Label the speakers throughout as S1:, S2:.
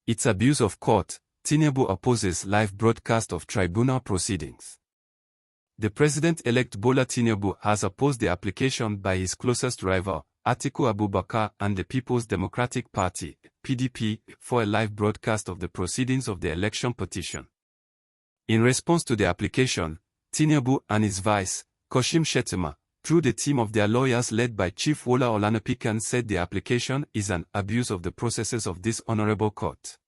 S1: Its abuse of court. Tinubu opposes live broadcast of tribunal proceedings. The president-elect Bola Tinubu has opposed the application by his closest rival, Atiku Abubakar, and the People's Democratic Party, PDP, for a live broadcast of the proceedings of the election petition. In response to the application, Tinubu and his vice, Kashim Shettima, through the team of their lawyers led by Chief Wola Olanipikan, said the application is an abuse of the processes of this honorable court.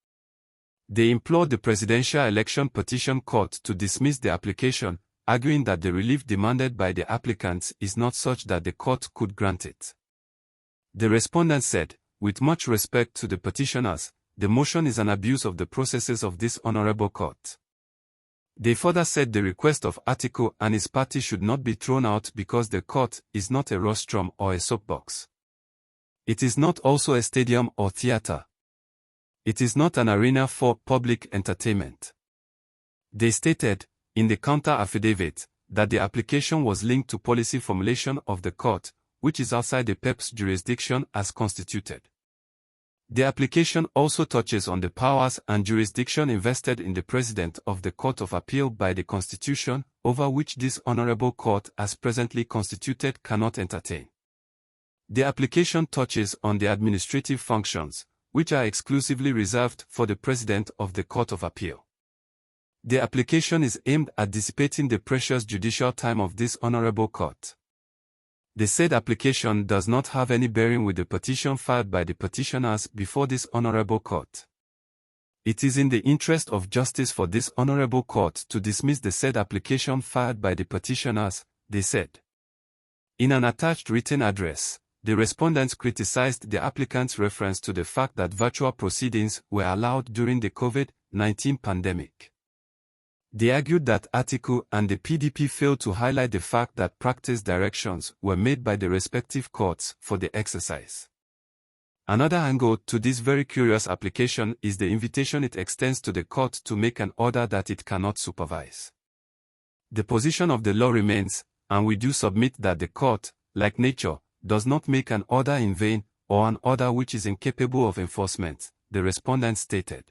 S1: They implored the Presidential Election Petition Court to dismiss the application, arguing that the relief demanded by the applicants is not such that the court could grant it. The respondent said, with much respect to the petitioners, the motion is an abuse of the processes of this honorable court. They further said the request of Atiku and his party should not be thrown out because the court is not a rostrum or a soapbox. It is not also a stadium or theater. It is not an arena for public entertainment. They stated, in the counter-affidavit, that the application was linked to policy formulation of the court, which is outside the PEP's jurisdiction as constituted. The application also touches on the powers and jurisdiction invested in the President of the Court of Appeal by the Constitution, over which this honorable court as presently constituted cannot entertain. The application touches on the administrative functions, which are exclusively reserved for the President of the Court of Appeal. The application is aimed at dissipating the precious judicial time of this honorable court. The said application does not have any bearing with the petition filed by the petitioners before this honorable court. It is in the interest of justice for this honorable court to dismiss the said application filed by the petitioners, they said. In an attached written address, the respondents criticized the applicant's reference to the fact that virtual proceedings were allowed during the COVID-19 pandemic. They argued that Atiku and the PDP failed to highlight the fact that practice directions were made by the respective courts for the exercise. Another angle to this very curious application is the invitation it extends to the court to make an order that it cannot supervise. The position of the law remains, and we do submit that the court, like nature, does not make an order in vain, or an order which is incapable of enforcement, the respondents stated.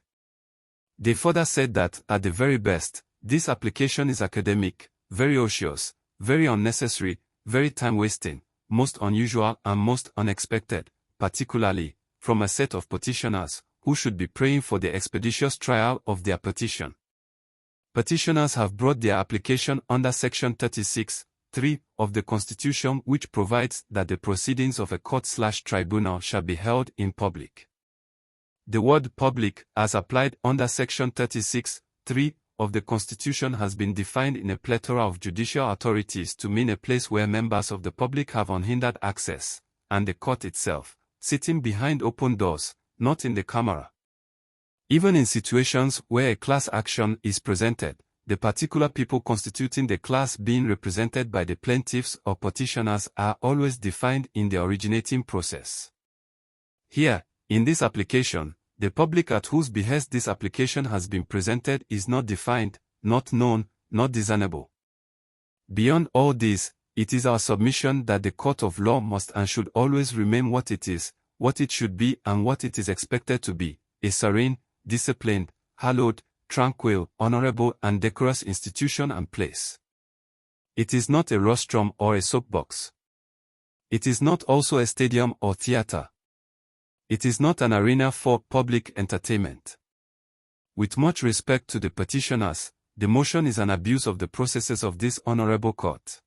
S1: They further said that, at the very best, this application is academic, very ocious, very unnecessary, very time-wasting, most unusual and most unexpected, particularly from a set of petitioners who should be praying for the expeditious trial of their petition. Petitioners have brought their application under Section 36(3) of the Constitution, which provides that the proceedings of a court/tribunal shall be held in public. The word public, as applied under Section 36(3) of the Constitution, has been defined in a plethora of judicial authorities to mean a place where members of the public have unhindered access, and the court itself, sitting behind open doors, not in the camera. Even in situations where a class action is presented, the particular people constituting the class being represented by the plaintiffs or petitioners are always defined in the originating process. Here, in this application, the public at whose behest this application has been presented is not defined, not known, not discernible. Beyond all this, it is our submission that the court of law must and should always remain what it is, what it should be and what it is expected to be, a serene, disciplined, hallowed, tranquil, honorable and decorous institution and place. It is not a rostrum or a soapbox. It is not also a stadium or theater. It is not an arena for public entertainment. With much respect to the petitioners, the motion is an abuse of the processes of this honorable court.